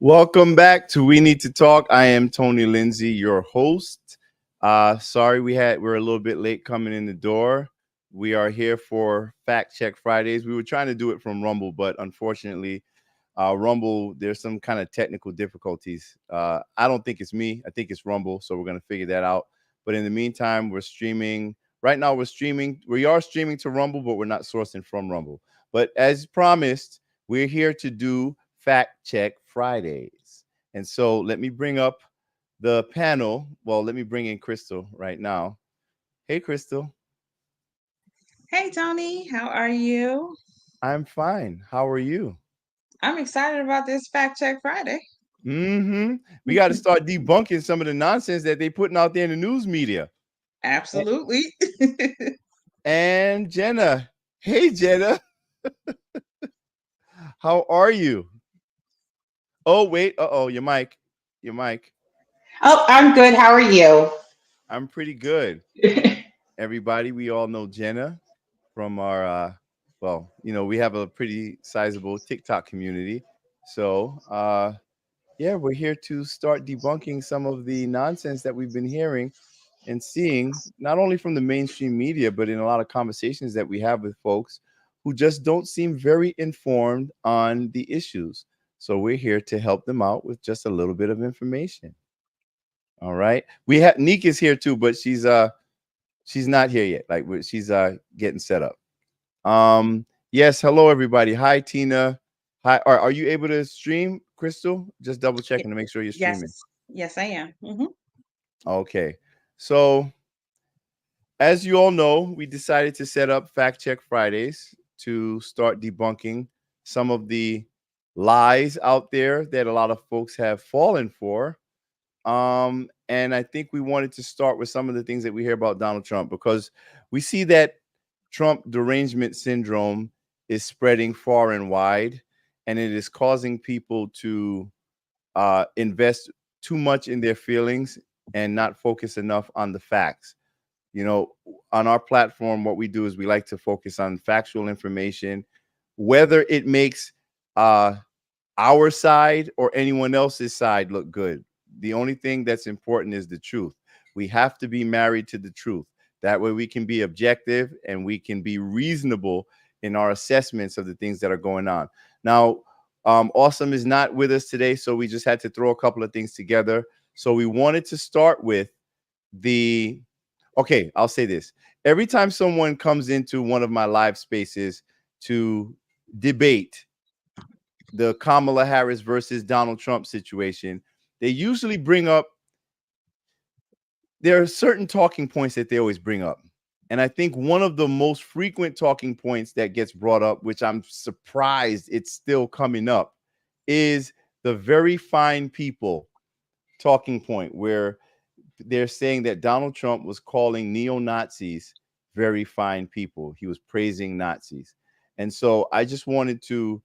Welcome back to We Need to Talk. I am Tony Lindsay, your host. Sorry we're a little bit late coming in the door. We are here for Fact Check Fridays. We were trying to do it from Rumble, but unfortunately, Rumble, there's some kind of technical difficulties. I don't think it's me. I think it's Rumble, so we're going to figure that out. But in the meantime, we're streaming. Right now, we're streaming. We are streaming to Rumble, but we're not sourcing from Rumble. But as promised, we're here to do Fact Check Fridays. And so let me bring up the panel. Well, let me bring in Crystal right now. Hey, Crystal. Hey Tony, how are you? I'm fine. How are you? I'm excited about this Fact Check Friday. We got to start debunking some of the nonsense that they putting out there in the news media. Absolutely. And Jenna. Hey, Jenna. How are you? Oh, wait. Uh-oh, your mic. Your mic. Oh, I'm good. How are you? I'm pretty good. Everybody, we all know Jenna from our we have a pretty sizable TikTok community. So, yeah, we're here to start debunking some of the nonsense that we've been hearing and seeing, not only from the mainstream media, but in a lot of conversations that we have with folks who just don't seem very informed on the issues. So we're here to help them out with just a little bit of information. All right. We have Neek is here too, but she's not here yet. Like she's getting set up. Yes, hello everybody. Hi Tina. Hi. Are you able to stream, Crystal? Just double Y- checking to make sure you're streaming. yes, yes, I am. Okay. So as you all know, we decided to set up Fact Check Fridays to start debunking some of the lies out there that a lot of folks have fallen for. And I think we wanted to start with some of the things that we hear about Donald Trump because we see that Trump derangement syndrome is spreading far and wide, and it is causing people to invest too much in their feelings and not focus enough on the facts. You know, on our platform, what we do is we like to focus on factual information, whether it makes uh, our side or anyone else's side look good. The only thing that's important is the truth. We have to be married to the truth. That way we can be objective and we can be reasonable in our assessments of the things that are going on. Now, Awesome is not with us today, so we just had to throw a couple of things together. So we wanted to start with the okay, I'll say this. Every time someone comes into one of my live spaces to debate the Kamala Harris versus Donald Trump situation, they usually bring up, there are certain talking points that they always bring up. And I think one of the most frequent talking points that gets brought up, which I'm surprised it's still coming up, is the very fine people talking point, where they're saying that Donald Trump was calling neo-Nazis very fine people. He was praising Nazis. And so I just wanted to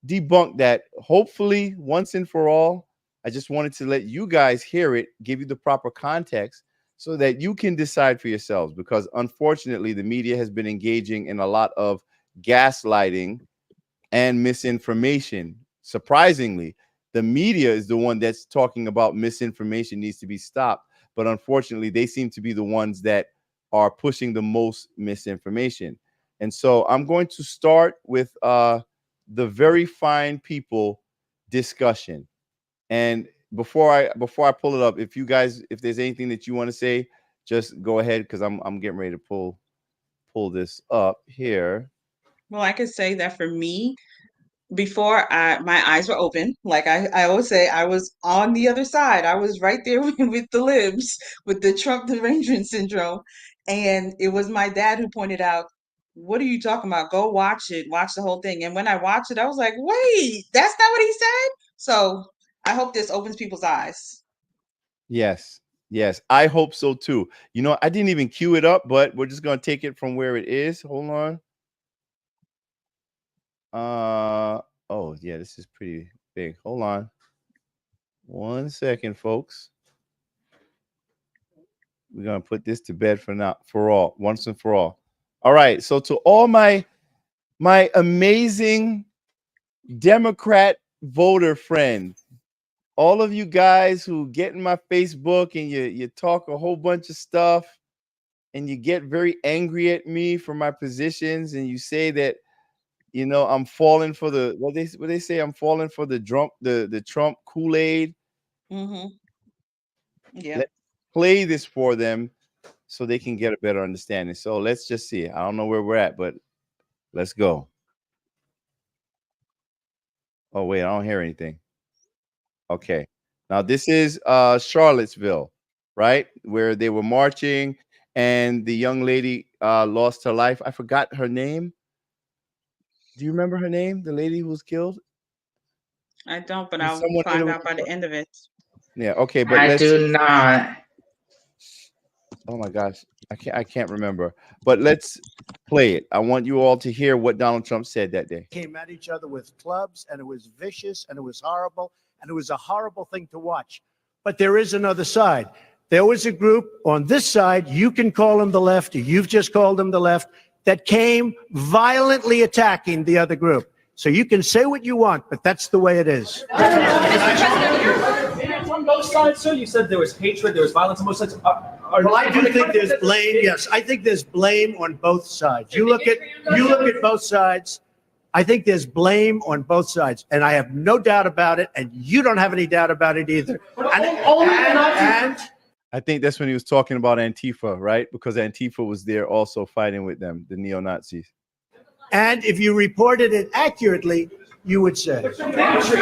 debunk that, hopefully once and for all. I just wanted to let you guys hear it, give you the proper context so that you can decide for yourselves, because unfortunately the media has been engaging in a lot of gaslighting and misinformation. Surprisingly, the media is the one that's talking about misinformation needs to be stopped, but unfortunately they seem to be the ones that are pushing the most misinformation. And so I'm going to start with the very fine people discussion. And before I pull it up, if you guys, if there's anything that you want to say, just go ahead, because I'm getting ready to pull this up here. Well, I could say that for me, before my eyes were open, like I always say, I was on the other side. I was right there with the libs, with the Trump derangement syndrome. And it was my dad who pointed out, what are you talking about? Go watch it, watch the whole thing. And when I watched it, I was like, wait, that's not what he said. So I hope this opens people's eyes. Yes. Yes. I hope so too. You know, I didn't even cue it up, but we're just gonna take it from where it is. Hold on. Oh yeah, this is pretty big. Hold on. 1 second, folks. We're gonna put this to bed for now, for all, once and for all. All right. So to all my amazing Democrat voter friends, all of you guys who get in my Facebook and you talk a whole bunch of stuff and you get very angry at me for my positions and you say that I'm falling for the what they say I'm falling for the Trump Kool-Aid. Mm-hmm. Yep. Let's play this for them so they can get a better understanding. So let's just see. I don't know where we're at, but let's go. Oh wait, I don't hear anything. Okay. Now this is Charlottesville, right? Where they were marching and the young lady lost her life. I forgot her name. Do you remember her name? The lady who was killed? I don't, but Can I'll someone hit find her with out the by the end of it. Yeah, okay, but I let's do not. oh my gosh, I can't remember. But let's play it. I want you all to hear what Donald Trump said that day. Came at each other with clubs, and it was vicious, and it was horrible, and it was a horrible thing to watch. But there is another side. There was a group on this side, you can call them the left, you've just called them the left, that came violently attacking the other group. So you can say what you want, but that's the way it is. On both sides, sir, you said there was hatred, there was violence on both sides. Well, I do think there's blame. Yes, I think there's blame on both sides. You look at both sides. I think there's blame on both sides, and I have no doubt about it, and you don't have any doubt about it either. And I think that's when he was talking about Antifa, right? Because Antifa was there also fighting with them, the neo-Nazis. and if you reported it accurately, you would say. Neo-Nazis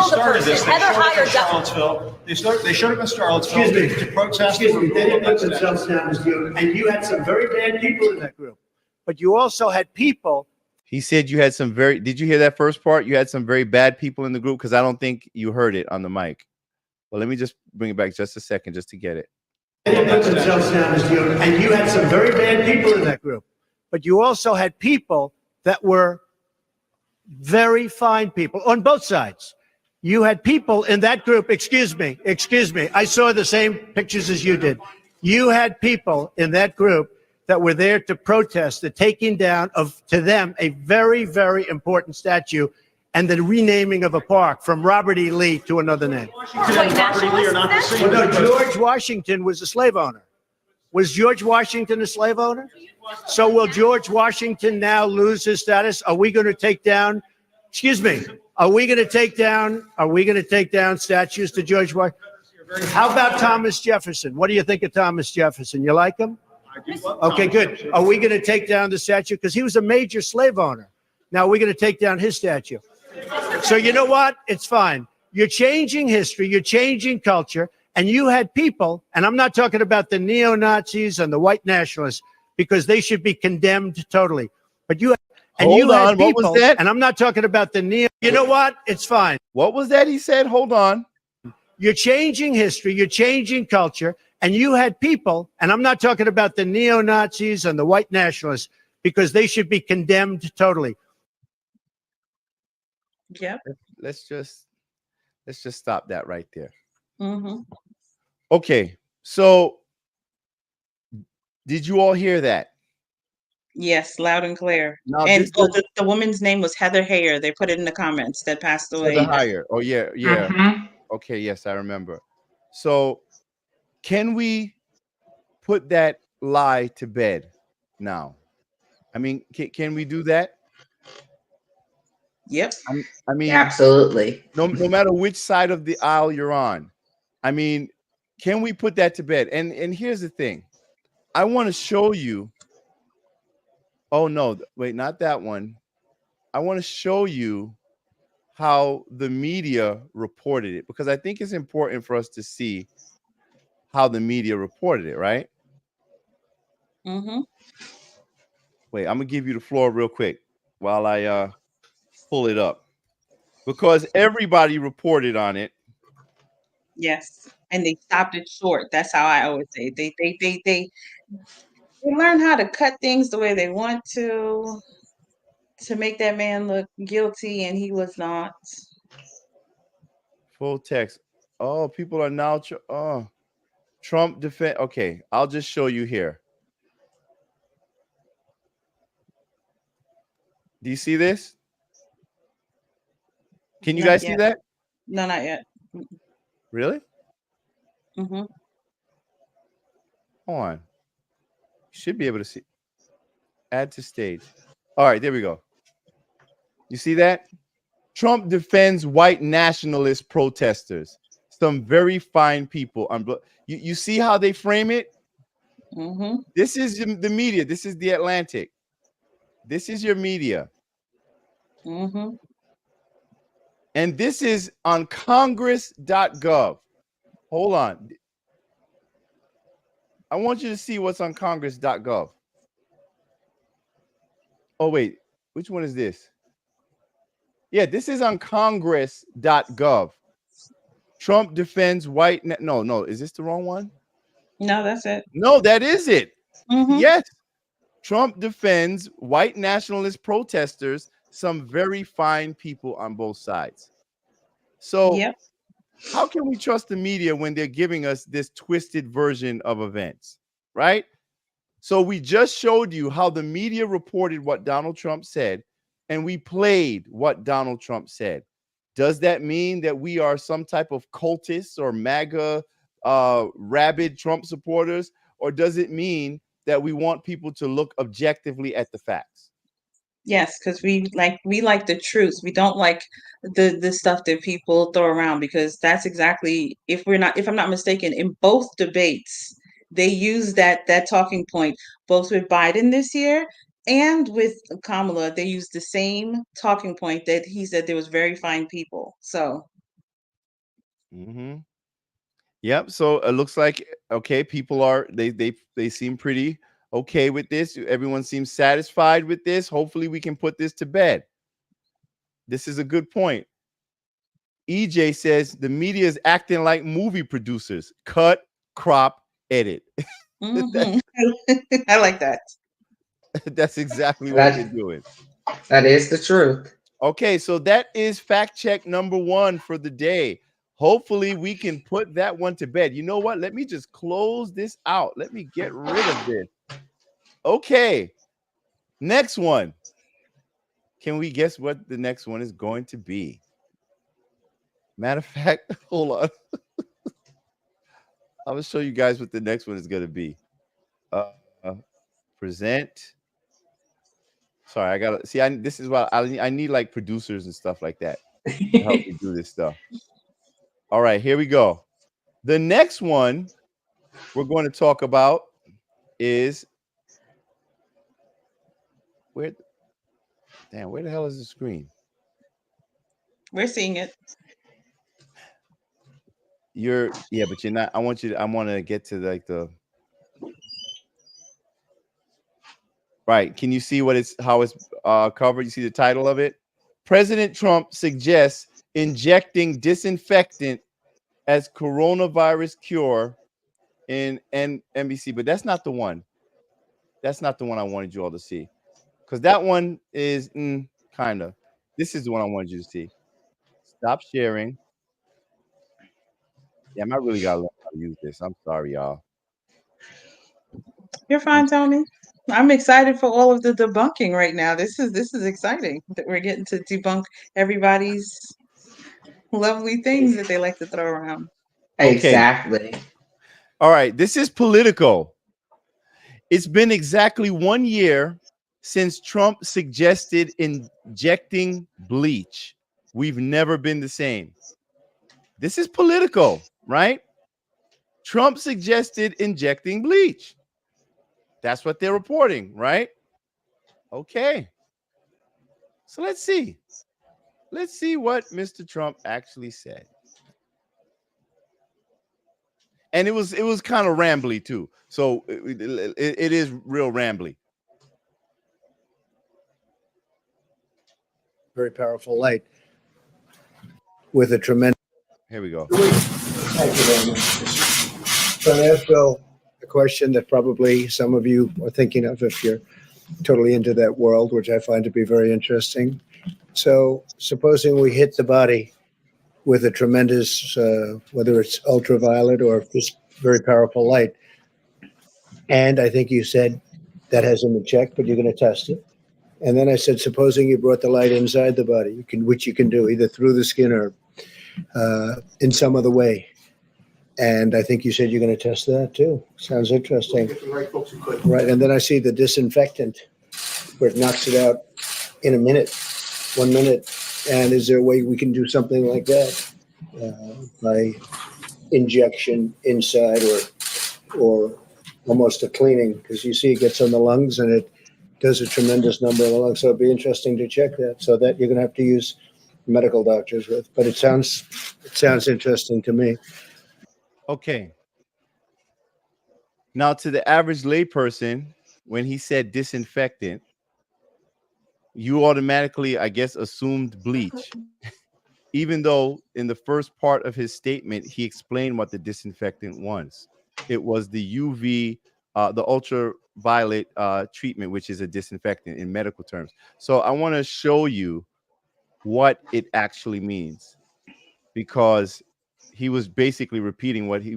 started this. They showed up in Charlottesville. They showed up in Charlottesville to protest. Excuse me. They didn't put themselves down as you, and you had some very bad people in that group, but you also had people. He said you had some very. Did you hear that first part? You had some very bad people in the group because I don't think you heard it on the mic. Well, let me just bring it back just a second just to get it. They didn't put themselves down as you, and you had some very bad people in that group, but you also had people that were very fine people on both sides. You had people in that group. Excuse me. I saw the same pictures as you did. You had people in that group that were there to protest the taking down of, to them, a very, very important statue and the renaming of a park from Robert E. Lee to another name. Robert E. Lee are not the same. Well, no, George Washington was a slave owner. Was George Washington a slave owner? So will George Washington now lose his status? Are we going to take down, excuse me, are we going to take down statues to George Washington? How about Thomas Jefferson? What do you think of Thomas Jefferson? You like him? Okay, good. Are we going to take down the statue? Because he was a major slave owner. Now we're going to take down his statue. So you know what? It's fine. You're changing history. You're changing culture. And you had people, and I'm not talking about the neo-Nazis and the white nationalists, because they should be condemned totally. But you and Hold you on. had people, What was that? and I'm not talking about the neo. You know what? It's fine. What was that he said? Hold on. You're changing history. You're changing culture. And you had people, and I'm not talking about the neo-Nazis and the white nationalists, because they should be condemned totally. Yep. Let's just stop that right there. Mm-hmm. Okay. So did you all hear that? Yes, loud and clear. Now, And this the woman's name was Heather Heyer. They put it in the comments that passed away. the higher. Oh yeah. Mhm. Okay, yes, I remember. So can we put that lie to bed now? I mean, can we do that? Yep. I mean, Absolutely. no matter which side of the aisle you're on. I mean, can we put that to bed? And here's the thing. I want to show you. Oh no, wait, not that one. I want to show you how the media reported it, because I think it's important for us to see how the media reported it, right? Mm-hmm. Wait, I'm gonna give you the floor real quick while I pull it up, because everybody reported on it. Yes. And they stopped it short. That's how I always say. They learn how to cut things the way they want to make that man look guilty, and he was not. Full text. Oh, people are now. Trump defend. Okay, I'll just show you here. Do you see this? Can you Not guys see yet. that? No, not yet. Really? Mm-hmm. Hold on. You should be able to see. Add to stage. All right, there we go. You see that? Trump defends white nationalist protesters. Some very fine people. You see how they frame it? Mm-hmm. This is the media. This is the Atlantic. This is your media. Mm-hmm. And this is on congress.gov. Hold on. I want you to see what's on congress.gov. Oh, wait. Which one is this? Yeah, this is on congress.gov. Trump defends white. No. Is this the wrong one? No, that's it. No, that is it. Mm-hmm. Yes. Trump defends white nationalist protesters, some very fine people on both sides. So, Yep. how can we trust the media when they're giving us this twisted version of events, right? So we just showed you how the media reported what Donald Trump said, and we played what Donald Trump said. Does that mean that we are some type of cultists or MAGA rabid Trump supporters, or does it mean that we want people to look objectively at the facts? Yes, because we like the truth. We don't like the stuff that people throw around, because that's exactly, if I'm not mistaken, in both debates they use that talking point, both with Biden this year and with Kamala. They used the same talking point, that he said there was very fine people. So Yep. So it looks like, okay, people are they seem pretty okay with this. Everyone seems satisfied with this. Hopefully we can put this to bed. This is a good point. EJ says the media is acting like movie producers. Cut, crop, edit. mhm. I like that. That's exactly what That they're doing. that is the truth. Okay, so that is fact check number 1 for the day. Hopefully we can put that one to bed. You know what? Let me just close this out. Let me get rid of this. Okay, next one. Can we guess what the next one is going to be? Matter of fact, hold on. I'm gonna show you guys what the next one is gonna be. Present. Sorry, I gotta see. This is why I need like producers and stuff like that to help me do this stuff. All right, here we go. The next one we're going to talk about is where the hell is the screen? We're seeing it. But you're not. I want to get to like the right. Can you see how it's covered? You see the title of it? President Trump suggests injecting disinfectant as coronavirus cure in NBC, but that's not the one. That's not the one I wanted you all to see, because that one is kind of. This is the one I wanted you to see. Stop sharing. Damn, I really gotta learn how to use this. I'm sorry, y'all. You're fine, Tony. I'm excited for all of the debunking right now. This is exciting that we're getting to debunk everybody's lovely things that they like to throw around. Okay. Exactly. All right. This is Politico. It's been exactly 1 year since Trump suggested injecting bleach. We've never been the same. This is Politico, right? Trump suggested injecting bleach. That's what they're reporting, right? Okay. So let's see. Let's see what Mr. Trump actually said. And it was kind of rambly too. So it is real rambly. Very powerful light with a tremendous. Here we go. Thank you very much. So I asked Bill a question that probably some of you are thinking of if you're totally into that world, which I find to be very interesting. So supposing we hit the body with a tremendous, whether it's ultraviolet or just very powerful light, and I think you said that hasn't been checked, but you're going to test it. And then I said, supposing you brought the light inside the body, which you can do either through the skin or in some other way. And I think you said you're going to test that too. Sounds interesting. Get the right folks who could. Right. And then I see the disinfectant where it knocks it out in a minute, 1 minute. And is there a way we can do something like that by injection inside or almost a cleaning? Because you see it gets on the lungs and it does a tremendous number of the lungs. So it'd be interesting to check that. So that you're going to have to use medical doctors with. But it sounds interesting to me. Okay. Now, to the average layperson, when he said disinfectant, you automatically, I guess, assumed bleach, even though in the first part of his statement, he explained what the disinfectant was. It was the UV, the ultraviolet treatment, which is a disinfectant in medical terms. So I want to show you what it actually means, because he was basically repeating what he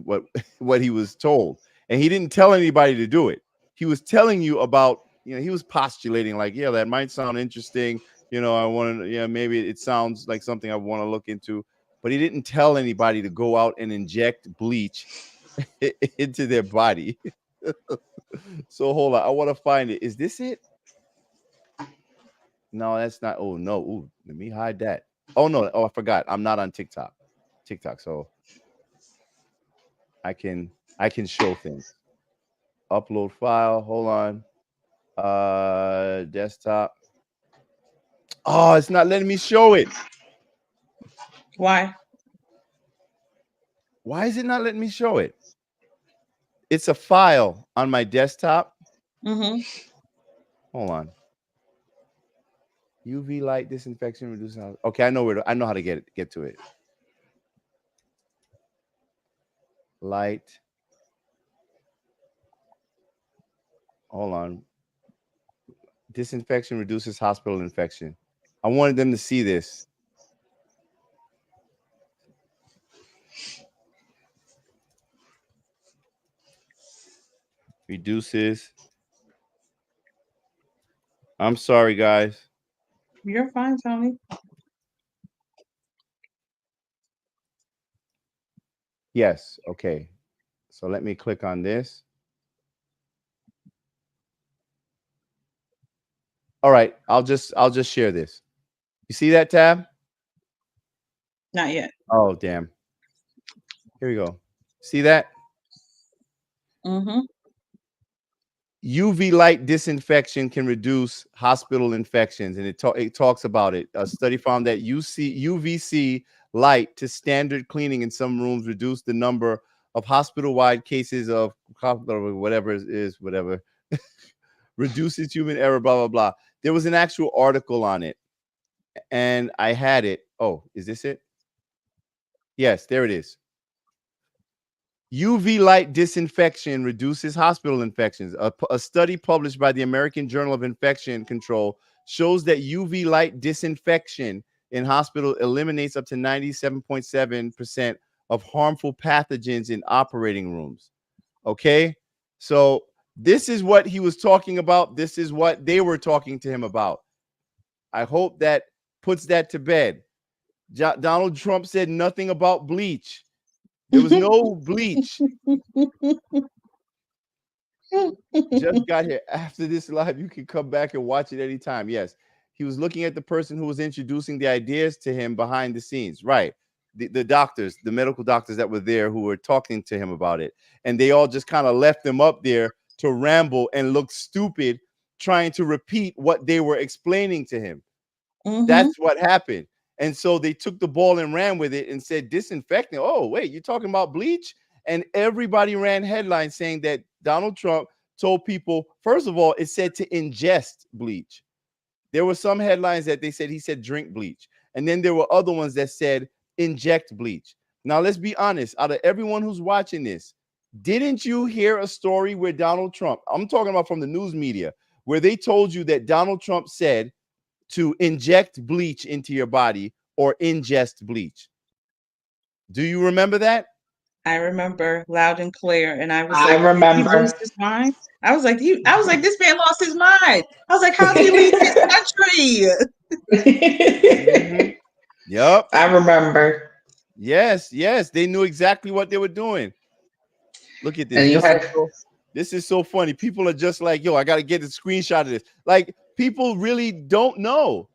was told, and he didn't tell anybody to do it. He was telling you about, he was postulating like, yeah, that might sound interesting. I want to, maybe it sounds like something I want to look into, but he didn't tell anybody to go out and inject bleach into their body. So hold on, I want to find it. Is this it? No, that's not. Oh no. Ooh, let me hide that. Oh no. Oh, I forgot. I'm not on TikTok, so I can show things. Upload file. Hold on. Desktop. Oh, it's not letting me show it. Why? Why is it not letting me show it? It's a file on my desktop. Mm-hmm. Hold on. UV light disinfection reduces. Okay, I know how to get to it. Light. Hold on. Disinfection reduces hospital infection. I wanted them to see this. Reduces. I'm sorry, guys. You're fine, Tony. Yes. Okay. So let me click on this. All right. I'll just share this. You see that tab? Not yet. Oh, damn. Here we go. See that? Mm-hmm. UV light disinfection can reduce hospital infections, and it talks about it. A study found that UVC light to standard cleaning in some rooms reduced the number of hospital-wide cases of whatever reduces human error, blah, blah, blah. There was an actual article on it, and I had it. Oh, is this it? Yes, there it is. UV light disinfection reduces hospital infections. A study published by the American Journal of Infection Control shows that UV light disinfection in hospital eliminates up to 97.7% of harmful pathogens in operating rooms. Okay, so this is what he was talking about. This is what they were talking to him about. I hope that puts that to bed. Donald Trump said nothing about bleach. There was no bleach. Just got here. After this live, you can come back and watch it anytime. Yes, he was looking at the person who was introducing the ideas to him behind the scenes. Right. The doctors, the medical doctors that were there who were talking to him about it. And they all just kind of left him up there to ramble and look stupid, trying to repeat what they were explaining to him. Mm-hmm. That's what happened. And so they took the ball and ran with it and said disinfectant. Oh, wait, you're talking about bleach? And everybody ran headlines saying that Donald Trump told people, first of all, it said to ingest bleach. There were some headlines that they said he said drink bleach. And then there were other ones that said inject bleach. Now, let's be honest. Out of everyone who's watching this, didn't you hear a story where Donald Trump, I'm talking about from the news media, where they told you that Donald Trump said to inject bleach into your body or ingest bleach? Do you remember that? I remember loud and clear, and I was I like, "Did he remember. lose his mind?" I was like, this man lost his mind. I was like, how did he leave his country? Mm-hmm. Yep. I remember. Yes, yes, they knew exactly what they were doing. Look at this. And you had This is so funny. People are just like, yo, I got to get a screenshot of this. Like, people really don't know.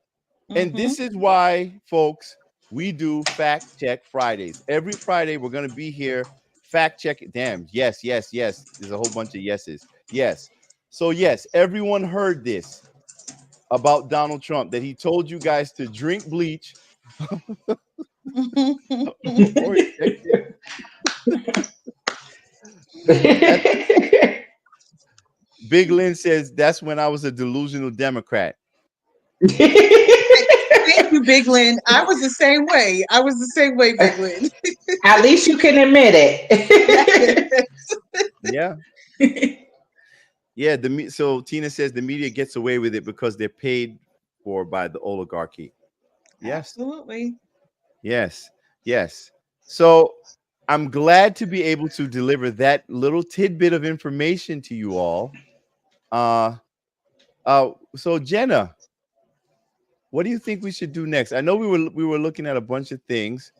And Mm-hmm. this is why, folks, we do Fact Check Fridays. Every Friday, we're going to be here. Fact check it. Damn. Yes, yes, yes. There's a whole bunch of yeses. Yes. So, yes, everyone heard this about Donald Trump, that he told you guys to drink bleach or inject it. Big Lynn says, that's when I was a delusional Democrat. Thank you, Big Lynn. I was the same way. Big Lynn. At least you can admit it. Yeah. Yeah. So Tina says the media gets away with it because they're paid for by the oligarchy. Yes. Absolutely. Yes. Yes. So I'm glad to be able to deliver that little tidbit of information to you all. So Jenna, what do you think we should do next? I know we were looking at a bunch of things.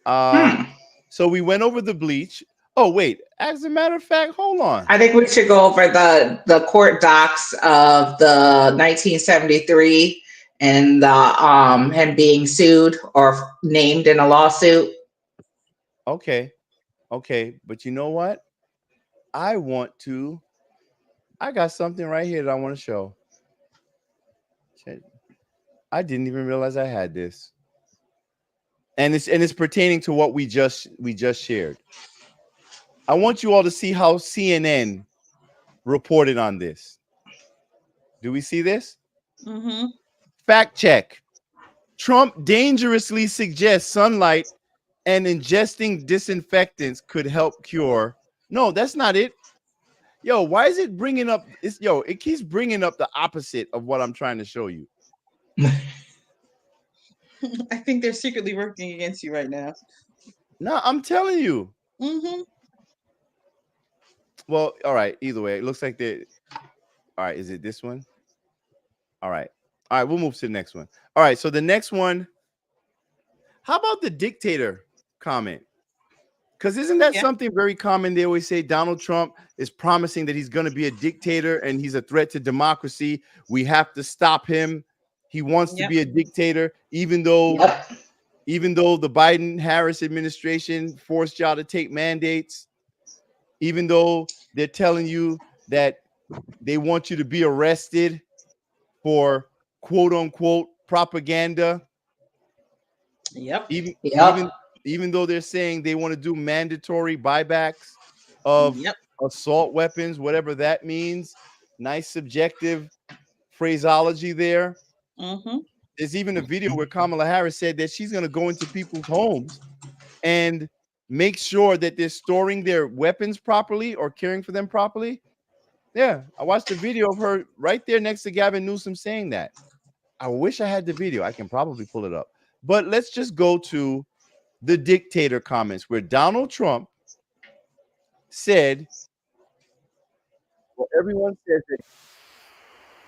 So we went over the bleach. Oh, wait. As a matter of fact, hold on. I think we should go over the court docs of the 1973 and the him being sued or named in a lawsuit. Okay. Okay. But you know what? I got something right here that I want to show. I didn't even realize I had this. And it's pertaining to what we just shared. I want you all to see how CNN reported on this. Do we see this? Mm-hmm. Fact check. Trump dangerously suggests sunlight and ingesting disinfectants could help cure. No, that's not it. Yo, why is it bringing up? It keeps bringing up the opposite of what I'm trying to show you. I think they're secretly working against you right now. No, I'm telling you. Mm-hmm. Well, all right. Either way, it looks like they. All right, is it this one? All right. All right, we'll move to the next one. All right, so the next one. How about the dictator comment? Because isn't that something very common? They always say Donald Trump is promising that he's going to be a dictator and he's a threat to democracy. We have to stop him. He wants to be a dictator, even though the Biden-Harris administration forced y'all to take mandates, even though they're telling you that they want you to be arrested for quote unquote propaganda. Yep. Even though they're saying they want to do mandatory buybacks of assault weapons, whatever that means. Nice subjective phraseology there. Mm-hmm. There's even a video where Kamala Harris said that she's going to go into people's homes and make sure that they're storing their weapons properly or caring for them properly. Yeah, I watched a video of her right there next to Gavin Newsom saying that. I wish I had the video. I can probably pull it up. But let's just go to the dictator comments where Donald Trump said, well, everyone says that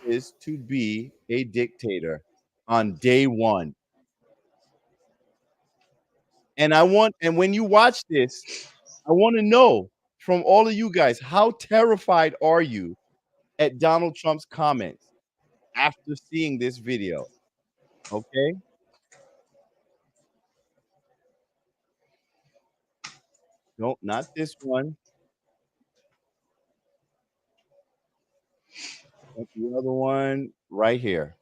he is to be a dictator on day one. And when you watch this, I want to know from all of you guys, how terrified are you at Donald Trump's comments after seeing this video? Okay. No, not this one. But the other one right here.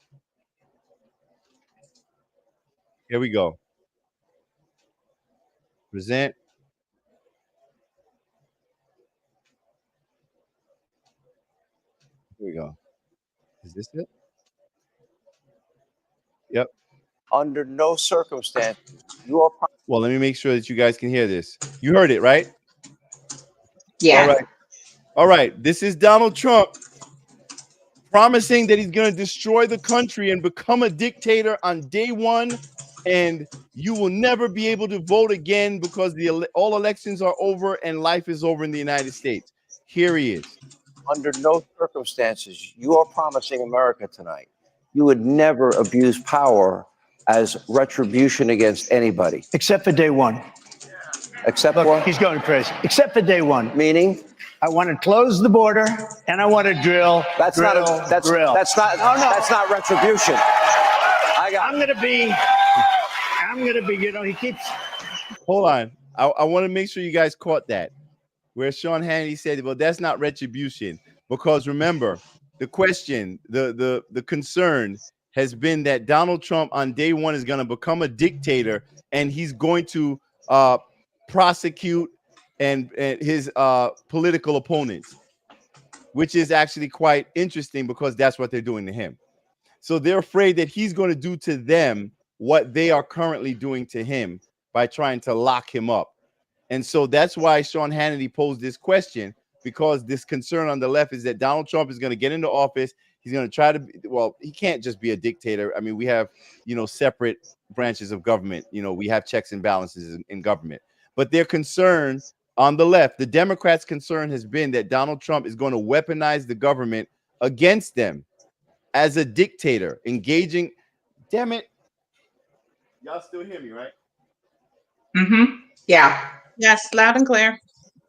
Here we go. Present. Here we go. Is this it? Yep. Under no circumstances. Well, let me make sure that you guys can hear this. You heard it, right? Yeah. All right. All right. This is Donald Trump promising that he's going to destroy the country and become a dictator on day one. And you will never be able to vote again because all elections are over and life is over in the United States. Here he is. Under no circumstances, you are promising America tonight you would never abuse power as retribution against anybody. Except for day one. Except Look, what? he's going crazy. Except for day one. Meaning? I want to close the border and I want to drill. That's drill, not that's drill. that's not No, no. that's not retribution. I'm gonna be, you know, he keeps. Hold on. I want to make sure you guys caught that, where Sean Hannity said, well, that's not retribution. Because remember, the question, the concern has been that Donald Trump on day one is going to become a dictator, and he's going to prosecute and his political opponents, which is actually quite interesting because that's what they're doing to him. So they're afraid that he's going to do to them what they are currently doing to him by trying to lock him up. And so that's why Sean Hannity posed this question, because this concern on the left is that Donald Trump is going to get into office. He's going to try to, well, he can't just be a dictator. I mean, we have, you know, separate branches of government. You know, we have checks and balances in government. But their concern on the left, the Democrats' concern has been that Donald Trump is going to weaponize the government against them as a dictator, engaging. Damn it. Y'all still hear me, right? Mm-hmm. Yeah. Yes, loud and clear.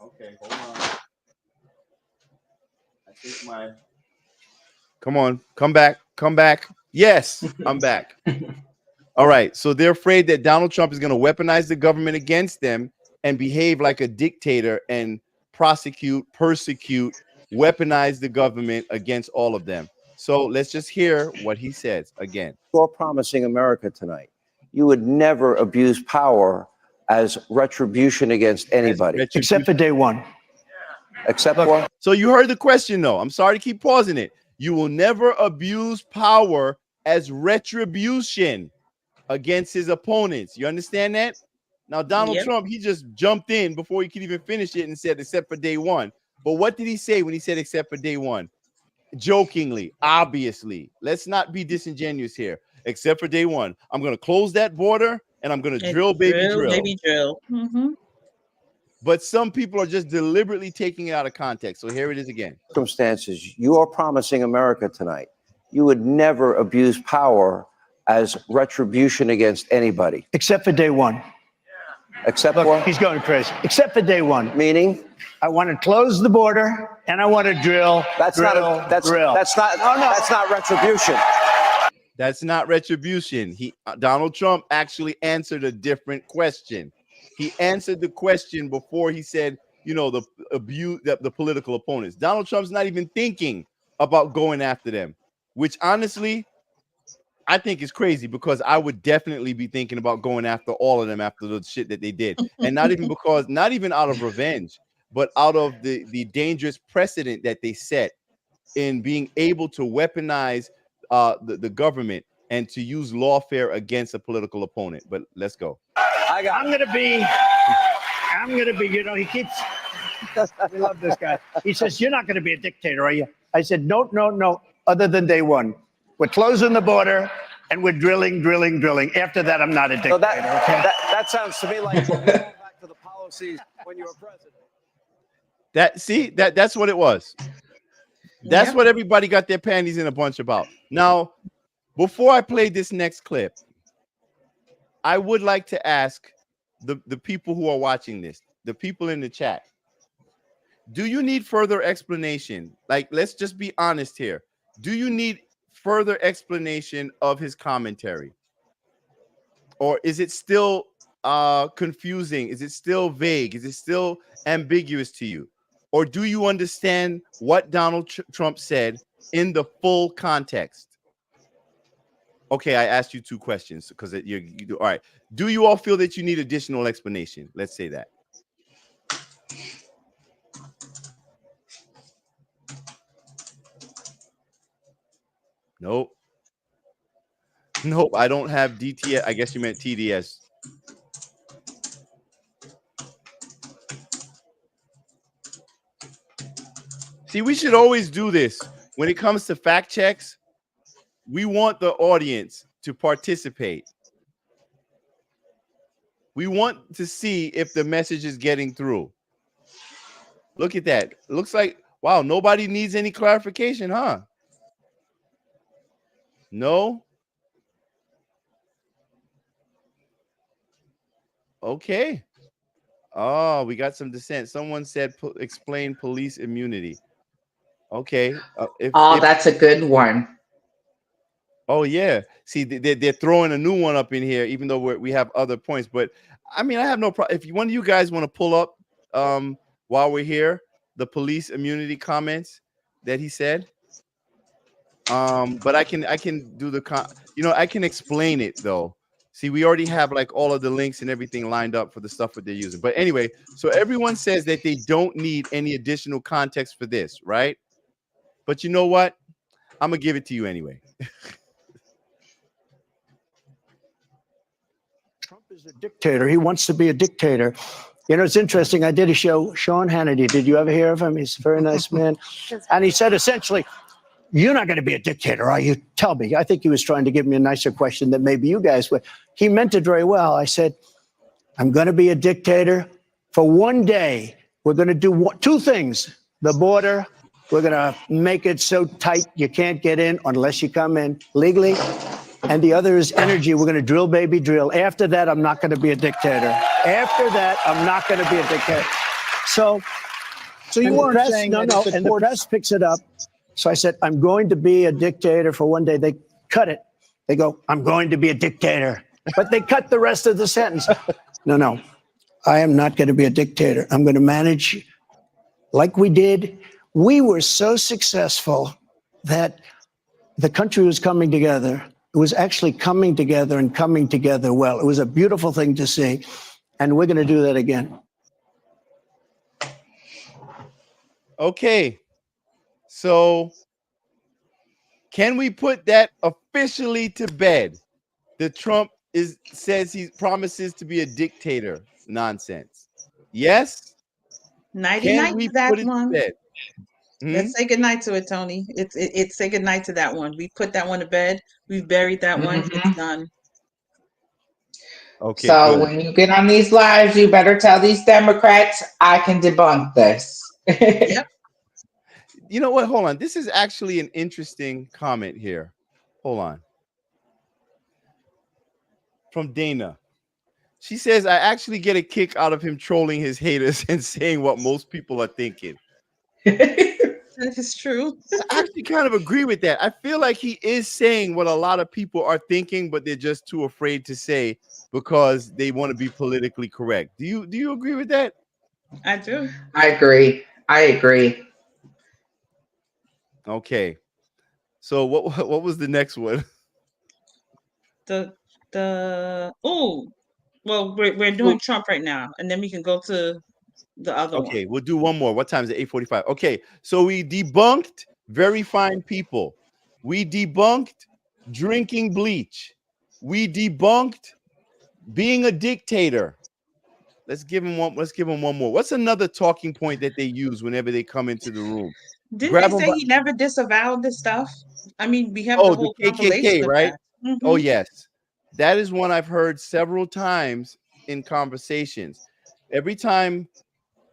Okay, hold on. I think my. Come on, come back. Yes, I'm back. All right, so they're afraid that Donald Trump is going to weaponize the government against them and behave like a dictator and prosecute, persecute, weaponize the government against all of them. So let's just hear what he says again. You're promising America tonight. You would never abuse power as retribution against anybody. Except for day one. Except Look, what? So you heard the question, though. I'm sorry to keep pausing it. You will never abuse power as retribution against his opponents. You understand that? Now, Donald Yep. Trump, he just jumped in before he could even finish it and said, except for day one. But what did he say when he said, except for day one? Jokingly, obviously. Let's not be disingenuous here. Except for day one. I'm going to close that border and I'm going to drill, baby, drill. Baby, drill. Mm-hmm. But some people are just deliberately taking it out of context. So here it is again. Circumstances, you are promising America tonight. You would never abuse power as retribution against anybody. Except for day one. Except Look, what? he's going crazy. Except for day one. Meaning? I want to close the border and I want to drill. That's drill, not that's drill. that's not that's not retribution. That's not retribution. Donald Trump actually answered a different question. He answered the question before he said, you know, the abuse, the political opponents. Donald Trump's not even thinking about going after them, which honestly, I think is crazy, because I would definitely be thinking about going after all of them after the shit that they did. And not even out of revenge, but out of the dangerous precedent that they set in being able to weaponize the government and to use lawfare against a political opponent. But let's go. I'm gonna be, you know, he keeps, we love this guy. He says, you're not gonna be a dictator, are you? I said, no, other than day one. We're closing the border and we're drilling. After that, I'm not a dictator, So okay? that sounds to me like going back to the policies when you were president. That's what it was. That's Yep. what everybody got their panties in a bunch about. Now, before I play this next clip, I would like to ask the people who are watching this, the people in the chat, do you need further explanation? Like, let's just be honest here. Do you need further explanation of his commentary? Or is it still confusing? Is it still vague? Is it still ambiguous to you? Or do you understand what Donald Trump said in the full context? Okay, I asked you two questions because you do. All right. Do you all feel that you need additional explanation? Let's say that. Nope. Nope, I don't have DTS. I guess you meant TDS. See, we should always do this. When it comes to fact checks, we want the audience to participate. We want to see if the message is getting through. Look at that. Looks like, wow, nobody needs any clarification, huh? No? Okay. Oh, we got some dissent. Someone said explain police immunity. Okay. Oh, that's a good one. Oh yeah. See, they're throwing a new one up in here, even though we have other points. But I mean, I have no problem. If one of you guys want to pull up while we're here, the police immunity comments that he said. But I can do I can explain it though. See, we already have like all of the links and everything lined up for the stuff that they're using. But anyway, so everyone says that they don't need any additional context for this, right? But you know what? I'm gonna give it to you anyway. Trump is a dictator. He wants to be a dictator. You know, it's interesting. I did a show, Sean Hannity. Did you ever hear of him? He's a very nice man. And he said essentially, you're not going to be a dictator, are you? Tell me. I think he was trying to give me a nicer question that maybe you guys would. He meant it very well. I said, I'm going to be a dictator for one day. We're going to do two things. The border, we're going to make it so tight you can't get in unless you come in legally. And the other is energy. We're going to drill, baby, drill. After that, I'm not going to be a dictator. After that, I'm not going to be a dictator. So you weren't saying no, and the press picks it up. So I said, I'm going to be a dictator for one day. They cut it. They go, I'm going to be a dictator. But they cut the rest of the sentence. No, I am not going to be a dictator. I'm going to manage like we did. We were so successful that the country was coming together. It was actually coming together and coming together well. It was a beautiful thing to see. And we're going to do that again. Okay. So can we put that officially to bed? The Trump says he promises to be a dictator nonsense. Yes? Nighty Can night we to that put it to one. bed? Let's say goodnight to it, Tony. It's say goodnight to that one. We put that one to bed. We've buried that one. It's done. Okay. So good. when you get on these lives, you better tell these Democrats I can debunk this. Yep. You know what? Hold on. This is actually an interesting comment here. Hold on. From Dana. She says, I actually get a kick out of him trolling his haters and saying what most people are thinking. That is true. I actually kind of agree with that. I feel like he is saying what a lot of people are thinking, but they're just too afraid to say because they want to be politically correct. Do you agree with that? I do. I agree. Okay. So what was the next one? We're doing Trump right now, and then we can go to the other one. Okay, we'll do one more. What time is it? 8:45. Okay, so we debunked very fine people. We debunked drinking bleach. We debunked being a dictator. Let's give him one more. What's another talking point that they use whenever they come into the room? Didn't they say he never disavowed this stuff? I mean, we have the whole the KKK, right? Mm-hmm. Oh yes, that is one I've heard several times in conversations. Every time,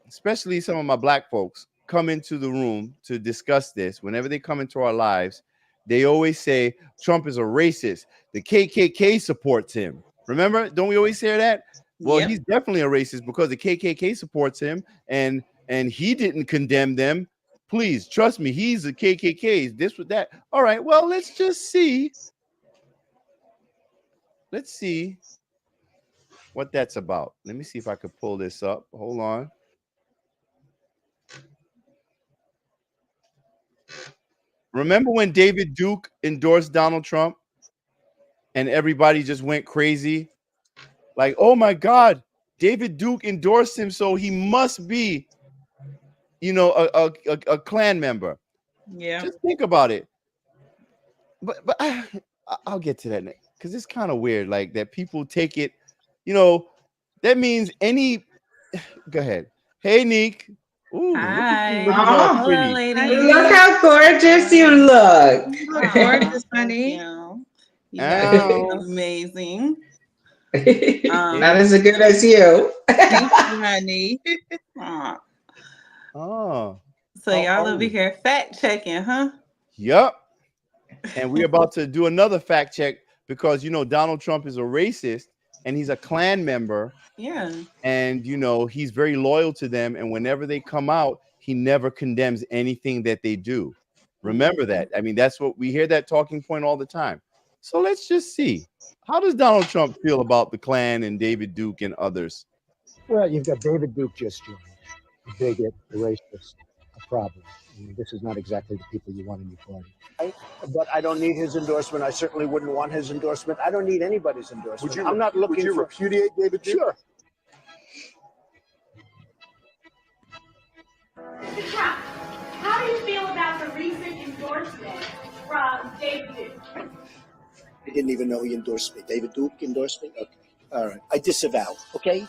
especially some of my black folks come into the room to discuss this, whenever they come into our lives, they always say Trump is a racist. The KKK supports him. Remember? Don't we always hear that? Well, Yep. he's definitely a racist because the KKK supports him and he didn't condemn them. Please trust me, he's a KKK. This with that. All right, well, let's just see. Let's see what that's about. Let me see if I could pull this up. Hold on. Remember when David Duke endorsed Donald Trump and everybody just went crazy? Like, oh my God, David Duke endorsed him, so he must be, a Klan member. Yeah. Just think about it. But I'll get to that next because it's kind of weird, like that people take it, that means any. Go ahead. Hey, Neek. Ooh, Hi. look at all Hello, pretty. ladies. Look how gorgeous you look. Gorgeous, Thank honey. you. You guys Ow. are amazing. Not as good as you. Thank you, honey. Aw. Oh. So How y'all are over you? here fact checking, huh? Yup. And we're about to do another fact check because Donald Trump is a racist. and he's a Klan member, Yeah. and he's very loyal to them, and whenever they come out, he never condemns anything that they do. Remember that. I mean, that's what we hear, that talking point all the time. So let's just see, how does Donald Trump feel about the Klan and David Duke and others? Well, you've got David Duke just joined, a bigot, a racist, a problem. I mean, this is not exactly the people you want in your party. But I don't need his endorsement. I certainly wouldn't want his endorsement. I don't need anybody's endorsement. I'm not looking Would you for... repudiate David Duke? Sure. Mr. Trump, how do you feel about the recent endorsement from David Duke? I didn't even know he endorsed me. David Duke endorsed me? Okay. All right. I disavow. Okay.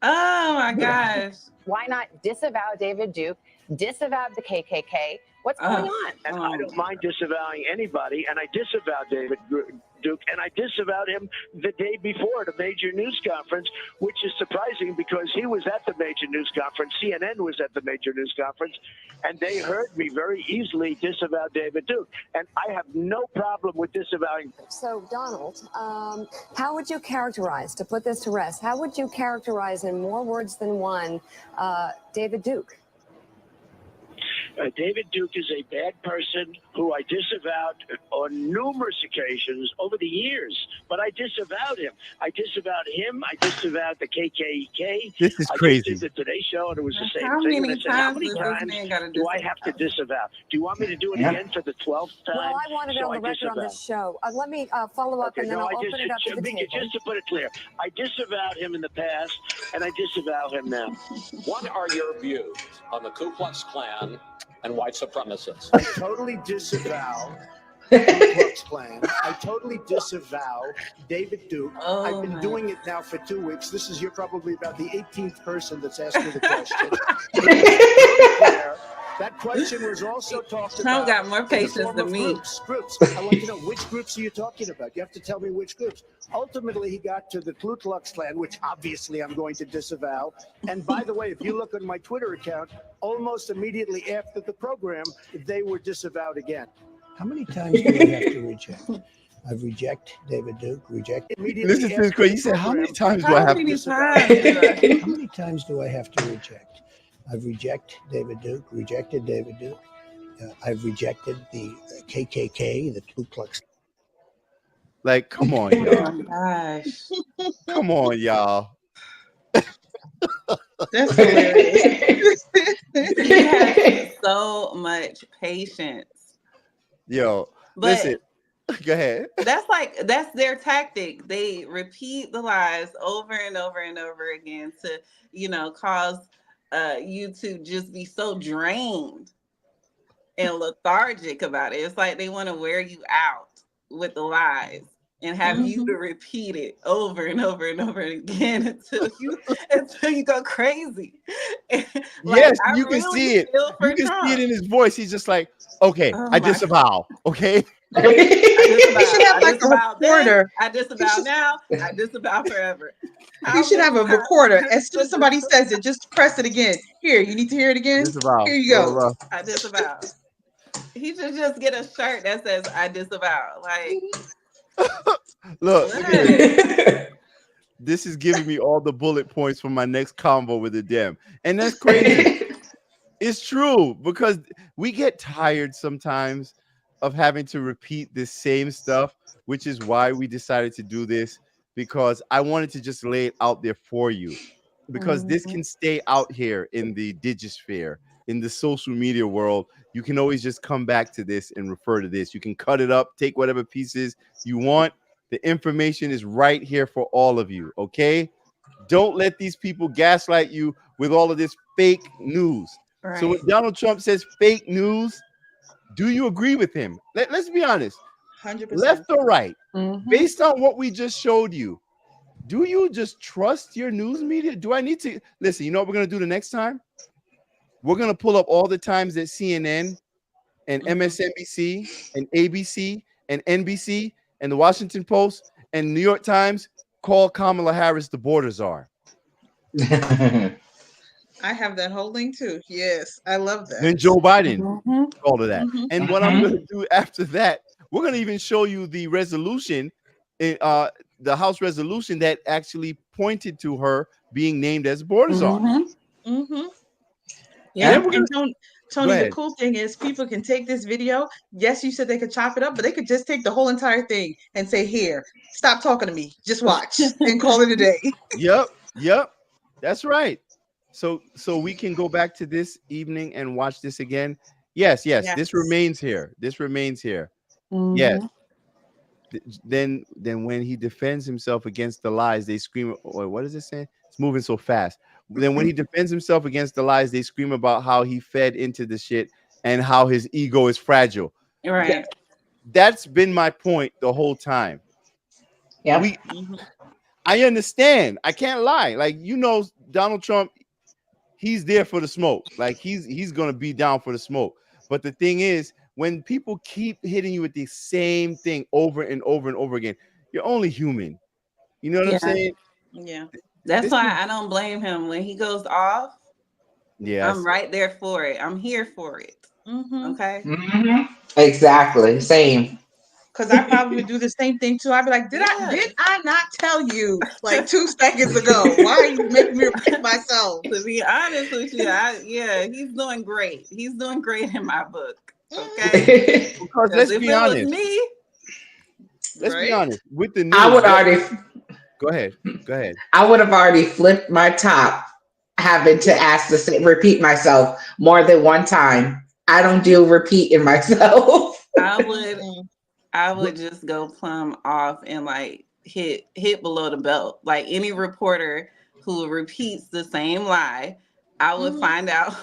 Oh my gosh. Why not disavow David Duke, disavow the KKK? What's going on? And I don't mind disavowing anybody, and I disavow David Duke, and I disavowed him the day before at a major news conference, which is surprising because he was at the major news conference. CNN was at the major news conference, and they heard me very easily disavow David Duke. And I have no problem with disavowing. So, Donald, how would you characterize, to put this to rest, how would you characterize in more words than one David Duke? David Duke is a bad person who I disavowed on numerous occasions over the years, but I disavowed him. I disavowed him. I disavowed the KKK. This is crazy. I just did the Today Show, and it was the same How thing. many And I said, how times many does this times man gotta do I have to disavow? Do you want me to do it again for the 12th time? Well, I wanted it So on the I record on this disavow. show. Let me follow up, and then no, I'll open it up to the table. Just to put it clear, I disavowed him in the past, and I disavow him now. What are your views on the Ku Klux Klan and white supremacists? I totally disavow the Ku Klux Klan. I totally disavow David Duke. Oh, I've been doing it now for 2 weeks. You're probably about the 18th person that's asked me the question. That question was also talked Trump about. got more patience than me. Groups. I want to know which groups are you talking about. You have to tell me which groups. Ultimately, he got to the Ku Klux Klan, which obviously I'm going to disavow. And by the way, if you look on my Twitter account, almost immediately after the program, they were disavowed again. How many times do I have to reject? I've rejected David Duke, rejected. Listen to this question. You said, how many times do I have to How many times do I have to reject? I've rejected David Duke, rejected David Duke. I've rejected the KKK, the Ku Klux. Like, come on, Oh y'all. my gosh. Come on, y'all. That's hilarious. He has so much patience. Yo, But listen. Go ahead. that's their tactic. They repeat the lies over and over and over again to, cause you to just be so drained and lethargic about it. It's like they want to wear you out with the lies and have you to repeat it over and over and over again until you go crazy. Yes, you can see it. You can see it in his voice. He's just like, okay, I disavow. Okay. He should have like a recorder. I disavow now. I disavow forever. He should have a recorder. As soon as somebody says it, just press it again. Here, you need to hear it again. Disavow. Here you go. I disavow. He should just get a shirt that says I disavow. Like, look at this. This is giving me all the bullet points for my next convo with the Dem. And that's crazy. It's true, because we get tired sometimes of having to repeat this same stuff, which is why we decided to do this, because I wanted to just lay it out there for you, because this can stay out here in the digisphere, in the social media world. You can always just come back to this and refer to this. You can cut it up, take whatever pieces you want. The information is right here for all of you, okay? Don't let these people gaslight you with all of this fake news. right. So when Donald Trump says fake news, do you agree with him? Let's be honest. 100%. Left or right, Mhm. based on what we just showed you, do you just trust your news media? Do I need to listen? You know what we're gonna do the next time? We're gonna pull up all the times that CNN and MSNBC and ABC and NBC and the Washington Post and New York Times call Kamala Harris the border czar. I have that whole link too. Yes, I love that. Then Joe Biden Mhm. called her that. Mhm. And what I'm gonna do after that, We're going to even show you the resolution, the House resolution that actually pointed to her being named as border czar. Yeah, Then we're and gonna- Tony, the ahead. cool thing is people can take this video. Yes, you said they could chop it up, but they could just take the whole entire thing and say, "Here, stop talking to me, just watch," and call it a day. Yep. That's right. So we can go back to this evening and watch this again. Yes. This remains here. This remains here. Yes. Then when he defends himself against the lies, they scream. What is it saying? It's moving so fast. Then when he defends himself against the lies, they scream about how he fed into the shit and how his ego is fragile. Right. That's been my point the whole time. Yeah. I understand. I can't lie. Like, Donald Trump, he's there for the smoke. Like, he's gonna be down for the smoke. But the thing is, when people keep hitting you with the same thing over and over and over again, you're only human. You know what I'm saying? Yeah. That's why I don't blame him when he goes off. Yeah, I'm right there for it. I'm here for it. Okay. Exactly. Same. Because I probably would do the same thing too. I'd be like, did I not tell you like 2 seconds ago? Why are you making me repeat myself? To be honest with you, he's doing great. He's doing great in my book. Okay. Because let's if be it honest. was me, Let's be honest. With the news, I would already. Go ahead. I would have already flipped my top, having to ask to repeat myself more than one time. I don't do repeating myself. I would just go plumb off and like hit below the belt. Like any reporter who repeats the same lie, I would find out.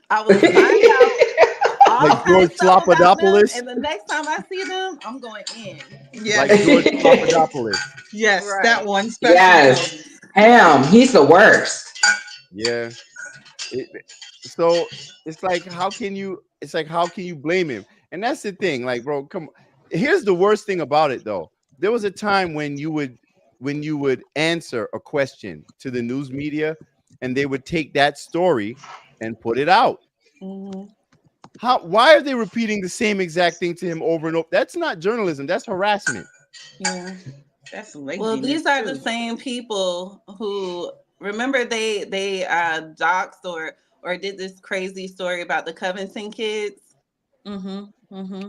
I would find out all like George Flopadopoulos. and the next time I see them, I'm going in. Yeah, like George Flopadopoulos. Yes, Right. that one. Special. Yes, he's the worst. Yeah. So it's like, how can you blame him? And that's the thing. Like, bro, come on. Here's the worst thing about it, though. There was a time when you would answer a question to the news media, and they would take that story and put it out. Why are they repeating the same exact thing to him over and over? That's not journalism. That's harassment. Yeah. That's laziness. Well, these are the same people who remember they doxed or did this crazy story about the Covington kids.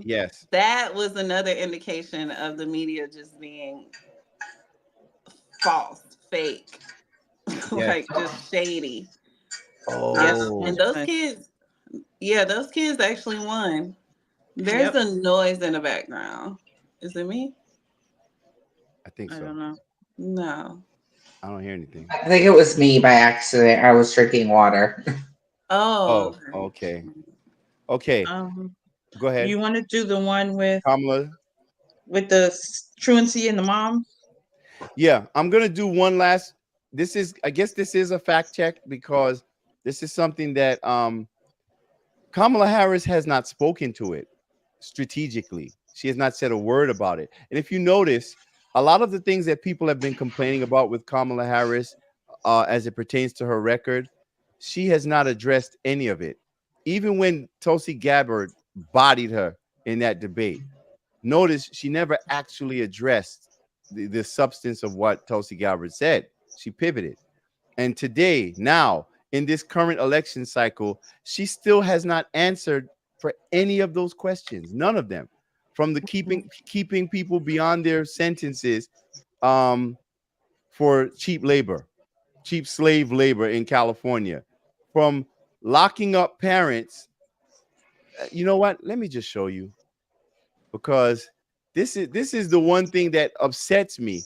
Yes. That was another indication of the media just being false, fake, like just shady. Oh. And those kids actually won. There's a noise in the background. Is it me? I think so. I don't know. No. I don't hear anything. I think it was me by accident. I was drinking water. Oh. Okay. Go ahead. You want to do the one with Kamala? With the truancy and the mom? Yeah, I'm gonna do one last. I guess this is a fact check because this is something that Kamala Harris has not spoken to it strategically. She has not said a word about it. And if you notice, a lot of the things that people have been complaining about with Kamala Harris as it pertains to her record, she has not addressed any of it. Even when Tulsi Gabbard bodied her in that debate, notice she never actually addressed the substance of what Tulsi Gabbard said. She pivoted. And today, now, in this current election cycle, she still has not answered for any of those questions. None of them. From the keeping people beyond their sentences for cheap slave labor in California, from locking up parents. You know what? Let me just show you, because this is the one thing that upsets me,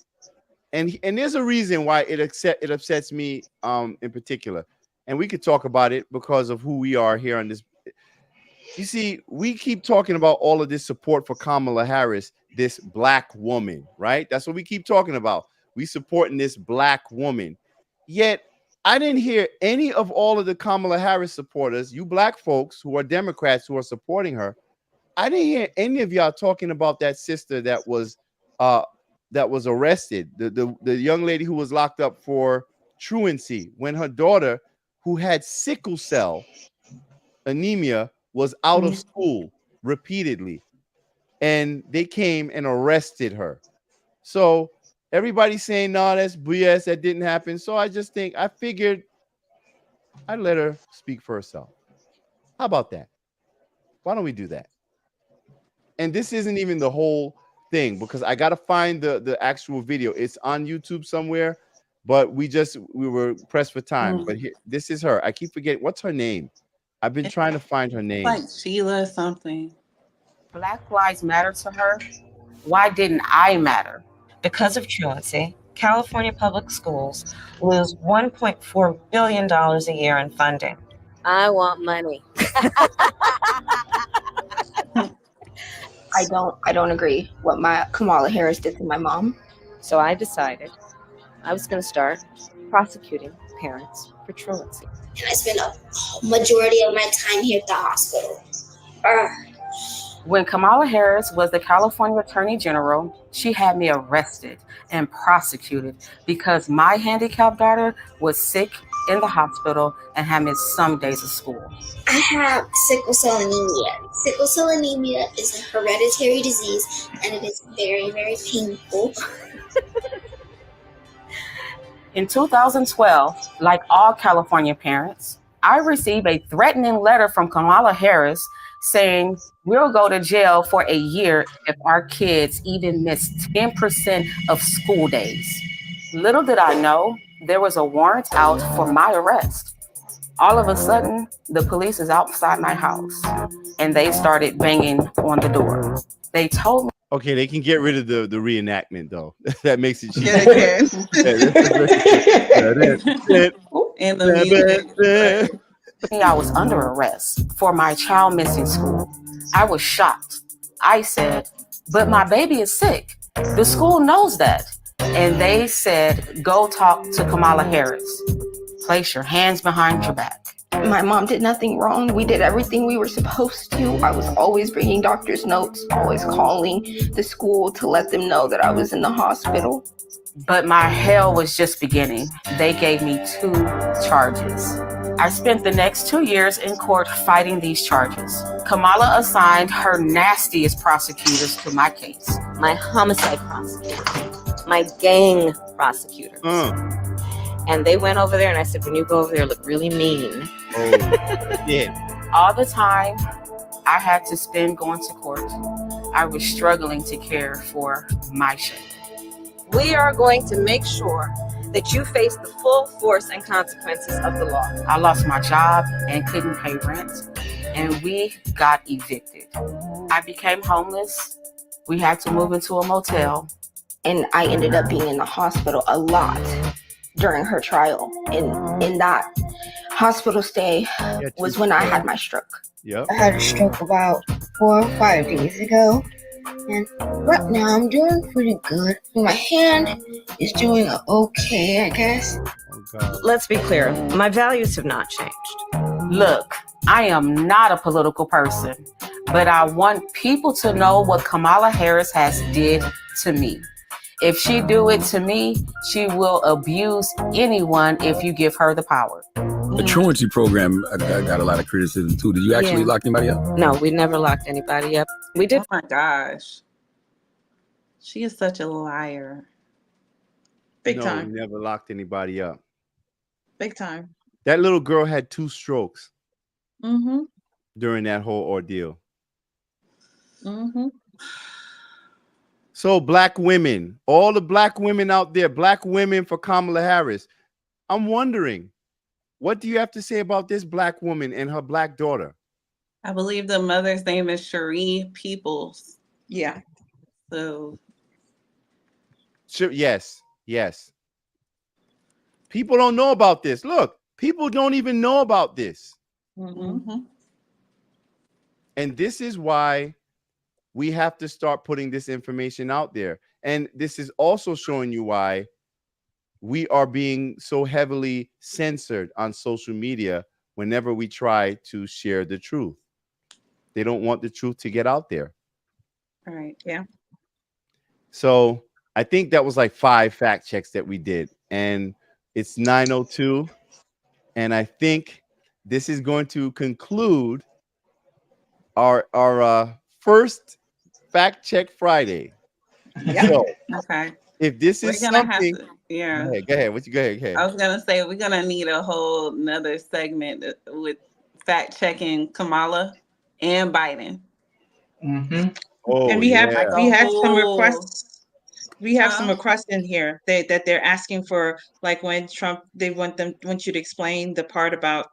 and there's a reason why it upsets me in particular, and we could talk about it because of who we are here on this. You see, we keep talking about all of this support for Kamala Harris, this black woman, right? That's what we keep talking about. We supporting this black woman. Yet, I didn't hear any of all of the Kamala Harris supporters, you black folks who are Democrats who are supporting her. I didn't hear any of y'all talking about that sister that was arrested, the young lady who was locked up for truancy when her daughter, who had sickle cell anemia, was out of school repeatedly. and they came and arrested her. So everybody's saying, no, that's BS, that didn't happen. So I figured I'd let her speak for herself. How about that? Why don't we do that? And this isn't even the whole thing, because I got to find the actual video. It's on YouTube somewhere, but we were pressed for time. But here, this is her. I keep forgetting. What's her name? I've been trying to find her name. Like Sheila or something. Black lives matter to her. Why didn't I matter? Because of truancy, California public schools lose $1.4 billion a year in funding. I want money. I don't agree what Kamala Harris did to my mom. So I decided I was going to start prosecuting parents for truancy. And I spent a majority of my time here at the hospital. When Kamala Harris was the California Attorney General, she had me arrested and prosecuted because my handicapped daughter was sick in the hospital and had missed some days of school. I have sickle cell anemia. Sickle cell anemia is a hereditary disease, and it is very, very painful. In 2012, like all California parents, I received a threatening letter from Kamala Harris saying we'll go to jail for a year if our kids even miss 10% of school days. Little did I know there was a warrant out for my arrest. All of a sudden, the police is outside my house and they started banging on the door. They told me. Okay, they can get rid of the reenactment though. That makes it cheap. Yeah, they can. And the music. I was under arrest for my child missing school. I was shocked. I said, but my baby is sick. The school knows that. And they said, go talk to Kamala Harris. Place your hands behind your back. My mom did nothing wrong. We did everything we were supposed to. I was always bringing doctor's notes, always calling the school to let them know that I was in the hospital. But my hell was just beginning. They gave me 2 charges. I spent the next 2 years in court fighting these charges. Kamala assigned her nastiest prosecutors to my case. My homicide prosecutor, my gang prosecutor. And they went over there and I said, when you go over there, look really mean. Yeah. All the time I had to spend going to court, I was struggling to care for my shame. We are going to make sure that you face the full force and consequences of the law. I lost my job and couldn't pay rent, and we got evicted. I became homeless. We had to move into a motel. And I ended up being in the hospital a lot during her trial. And in that hospital stay was when I had my stroke. Yep. I had a stroke about 4 or 5 days ago. And right now I'm doing pretty good. My hand is doing okay, I guess. Let's be clear, my values have not changed. Look, I am not a political person, but I want people to know what Kamala Harris has did to me. If she do it to me, she will abuse anyone if you give her the power. The truancy program got a lot of criticism too. Did you actually lock anybody up? No, we never locked anybody up. We did. Oh my gosh. She is such a liar. Big time. We never locked anybody up. Big time. That little girl had 2 strokes Mm-hmm. during that whole ordeal. Mm-hmm. So black women, all the black women out there, black women for Kamala Harris. I'm wondering, what do you have to say about this black woman and her black daughter? I believe the mother's name is Cherie Peoples. Yeah. So. Yes. People don't know about this. Look, people don't even know about this. Mm-hmm. And this is why we have to start putting this information out there. And this is also showing you why we are being so heavily censored on social media whenever we try to share the truth. They don't want the truth to get out there. All right. Yeah. So I think that was like 5 fact checks that we did. And it's 9:02. And I think this is going to conclude our first Fact Check Friday. Yeah. So Okay. if this We're is gonna have something, to, yeah. go ahead. What you go ahead? I was gonna say we're gonna need a whole nother segment with fact checking Kamala and Biden. Oh, And we have yeah. some requests. We have some Huh? requests in here that they're asking for, like when Trump, they want you to explain the part about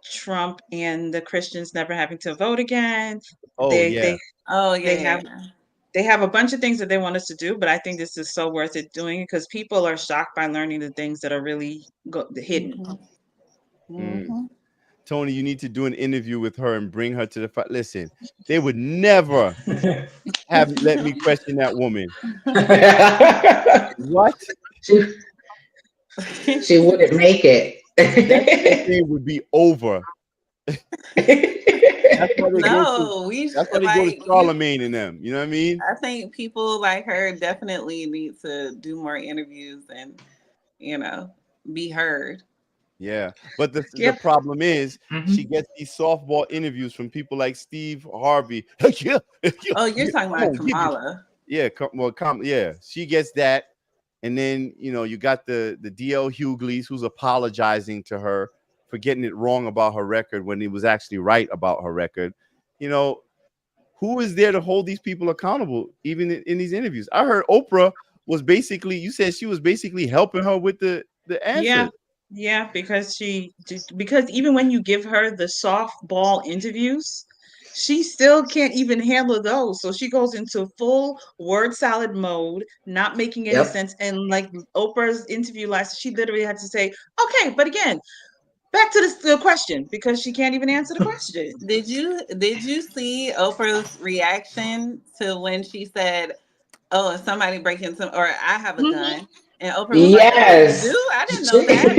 Trump and the Christians never having to vote again. Oh, yeah. Oh They yeah. have they have a bunch of things that they want us to do, but I think this is so worth it doing because people are shocked by learning the things that are really hidden. Tony, you need to do an interview with her and bring her to the fight. Listen, they would never have let me question that woman. What? She wouldn't make it. That campaign would be over. That's why they No, go to Charlemagne and them. You know what I mean? I think people like her definitely need to do more interviews and, be heard. Yeah, but the problem is she gets these softball interviews from people like Steve Harvey. Yeah. Oh, you're talking about Kamala. Yeah, yeah, she gets that, and then you got the DL Hughley's who's apologizing to her for getting it wrong about her record when he was actually right about her record. Who is there to hold these people accountable even in these interviews? I heard Oprah was basically, you said she was basically helping her with the answer. Yeah, because even when you give her the softball interviews, she still can't even handle those. So she goes into full word salad mode, not making any sense. And like Oprah's interview last, she literally had to say, "Okay, but again, back to the question," because she can't even answer the question. Did you see Oprah's reaction to when she said, "Oh, if somebody break into, or I have a gun," and Oprah was like, "Oh, you do? I didn't know that."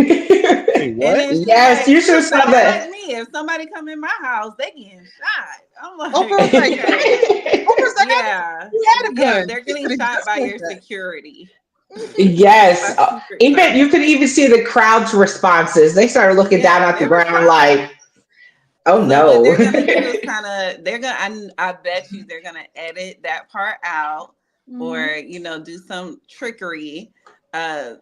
Wait, what? And then she's Yes, like, you should saw that. Like me, if somebody come in my house, they getting shot. I'm like, Oprah's like, Oprah's like, yeah, you had a gun. yeah, they're getting shot by your security. Yes. Even you could even see the crowd's responses. They started looking down at the ground like, oh no. What they're gonna do is I bet you they're gonna edit that part out or do some trickery to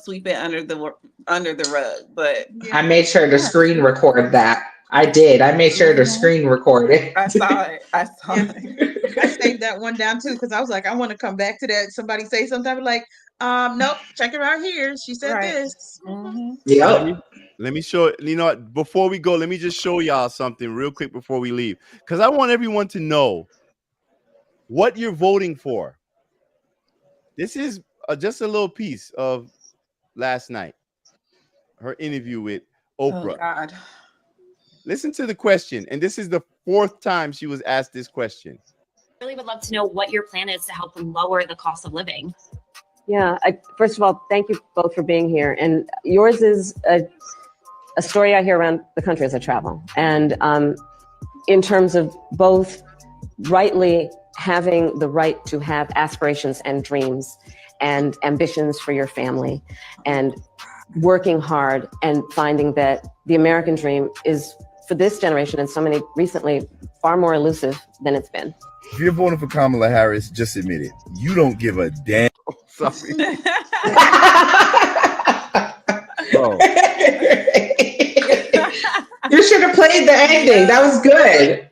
sweep it under the rug. But I made sure to screen record that. I did. I made sure to screen record it. I saw it. it. I saved that one down too because I was like, I want to come back to that. Somebody say something like, nope, check it out here. She said this. Yep. Let me show it. You know what? Before we go, let me just show y'all something real quick before we leave. Because I want everyone to know what you're voting for. This is just a little piece of last night. Her interview with Oprah. Oh, God. Listen to the question. And this is the 4th time she was asked this question. I really would love to know what your plan is to help them lower the cost of living. Yeah, first of all, thank you both for being here. And yours is a story I hear around the country as I travel. And in terms of both rightly having the right to have aspirations and dreams and ambitions for your family and working hard and finding that the American dream is, for this generation and so many recently, far more elusive than it's been. If you're voting for Kamala Harris, just admit it. You don't give a damn. Sorry. Oh. You should have played the ending. That was good.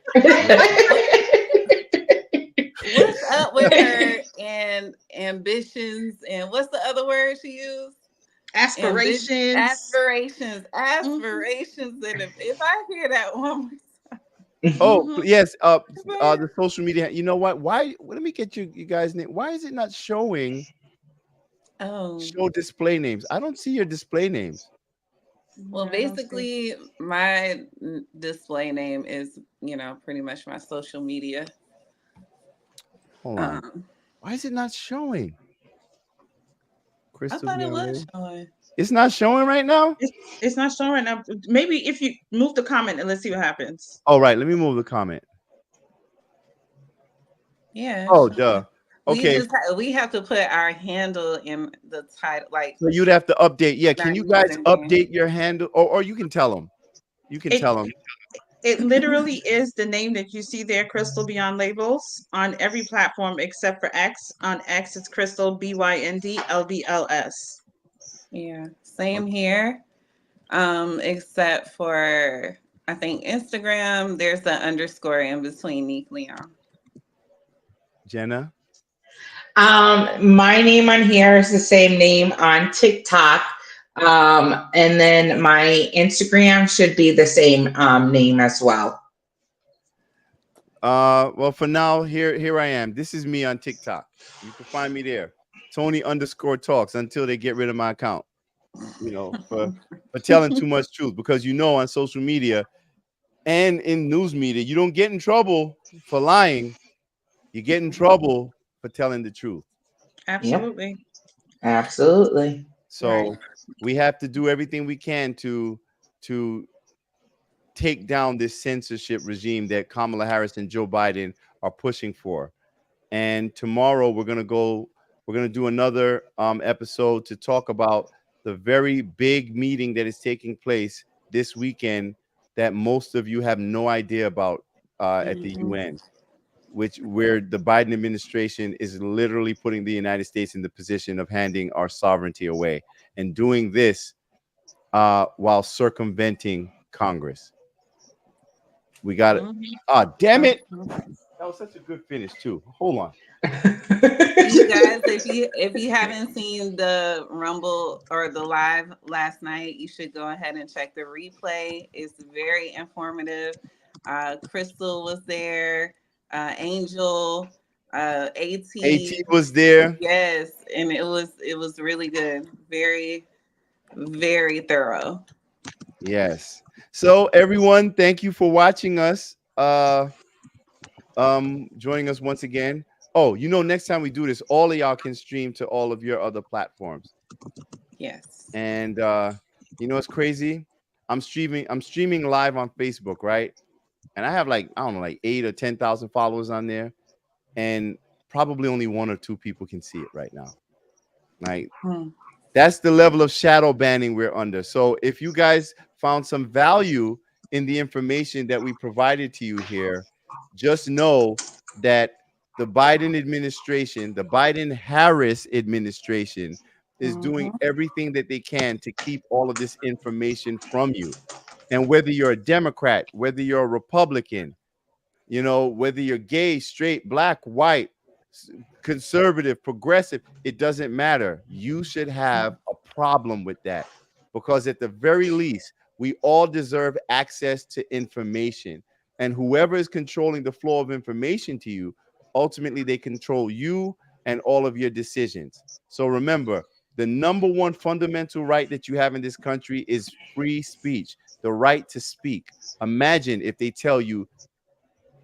What's up with her and ambitions and what's the other word she used? Aspirations. Aspirations. And if I hear that one more time. Oh, yes. The social media. You know what? Why? Let me get you guys' name. Why is it not showing? Show display names. I don't see your display names. Well, basically, my display name is, pretty much my social media. Hold on. Why is it not showing? I thought it was showing. It's not showing right now? It's not showing right now. Maybe if you move the comment and let's see what happens. All right, let me move the comment. Yeah. Oh, duh. Okay. We have to put our handle in the title. So you'd have to update. Yeah. Can you guys update your handle? Or you can tell them. You can tell them. It literally is the name that you see there, Crystal Beyond Labels, on every platform except for X. On X, it's Crystal BYNDLBLS. Yeah, same here. Except for I think Instagram, there's the underscore in between Neek Leon. Jenna? My name on here is the same name on TikTok. And then my Instagram should be the same name as well. Well, for now, here I am. This is me on TikTok. You can find me there. Tony_talks until they get rid of my account. You know, for telling too much truth, because on social media and in news media, you don't get in trouble for lying. You get in trouble for telling the truth. Absolutely. Yep. Absolutely. So we have to do everything we can to take down this censorship regime that Kamala Harris and Joe Biden are pushing for. And tomorrow we're going to do another episode to talk about the very big meeting that is taking place this weekend that most of you have no idea about at the UN, where the Biden administration is literally putting the United States in the position of handing our sovereignty away, and doing this while circumventing Congress. We got it. Damn it. That was such a good finish too. Hold on. You guys, if you haven't seen the Rumble or the live last night, you should go ahead and check the replay. It's very informative. Crystal was there, Angel, AT was there. Yes, and it was really good. Very, very thorough. Yes. So everyone, thank you for watching us. Joining us once again. Oh, next time we do this, all of y'all can stream to all of your other platforms. Yes. And it's crazy. I'm streaming live on Facebook, right? And I have like 8 or 10,000 followers on there, and probably only 1 or 2 people can see it right now. Like that's the level of shadow banning we're under. So if you guys found some value in the information that we provided to you here, just know that the Biden administration, the Biden-Harris administration, is doing everything that they can to keep all of this information from you. And whether you're a Democrat, whether you're a Republican, whether you're gay, straight, black, white, conservative, progressive, it doesn't matter. You should have a problem with that, because at the very least, we all deserve access to information. And whoever is controlling the flow of information to you, ultimately they control you and all of your decisions. So remember, the number one fundamental right that you have in this country is free speech, the right to speak. Imagine if they tell you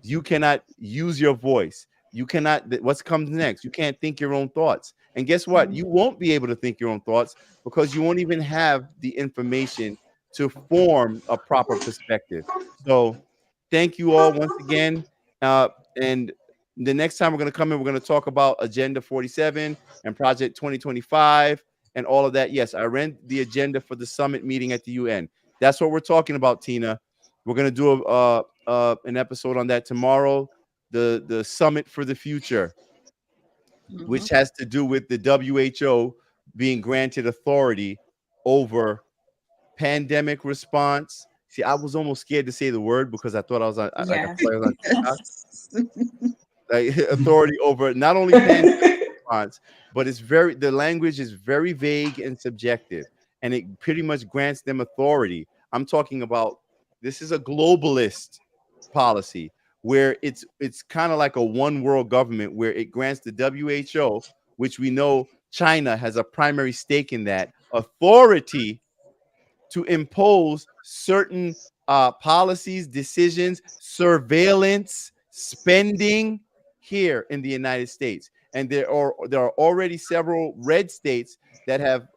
you cannot use your voice. You cannot, what comes next? You can't think your own thoughts. And guess what? You won't be able to think your own thoughts, because you won't even have the information to form a proper perspective. So thank you all once again. And the next time we're going to come in, we're going to talk about Agenda 47 and Project 2025 and all of that. Yes, I ran the agenda for the summit meeting at the UN. That's what we're talking about, Tina. We're going to do an episode on that tomorrow, the Summit for the Future, which has to do with the WHO being granted authority over pandemic response. See, I was almost scared to say the word because I thought I was on, like authority over not only pandemic response, but the language is very vague and subjective, and it pretty much grants them authority. I'm talking about, this is a globalist policy where it's kind of like a one world government, where it grants the WHO, which we know China has a primary stake in, that authority to impose certain policies, decisions, surveillance, spending here in the United States. And there are already several red states that have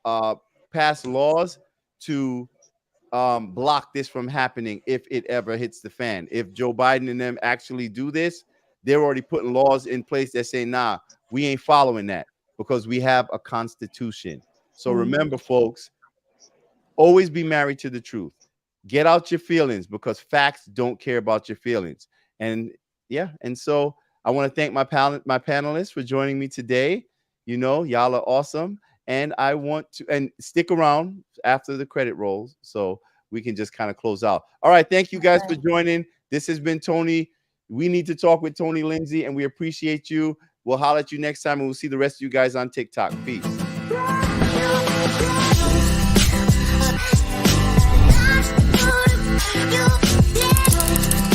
passed laws to block this from happening if it ever hits the fan. If Joe Biden and them actually do this, they're already putting laws in place that say, nah, we ain't following that, because we have a constitution. So remember, folks, always be married to the truth. get out your feelings, because facts don't care about your feelings. And yeah, and so I want to thank my panelists for joining me today. You know, y'all are awesome. And I want to, and stick around after the credit rolls so we can just kind of close out. All right. Thank you guys for joining. This has been Tony. We Need to Talk with Tony Lindsay, and we appreciate you. We'll holler at you next time, and we'll see the rest of you guys on TikTok. Peace.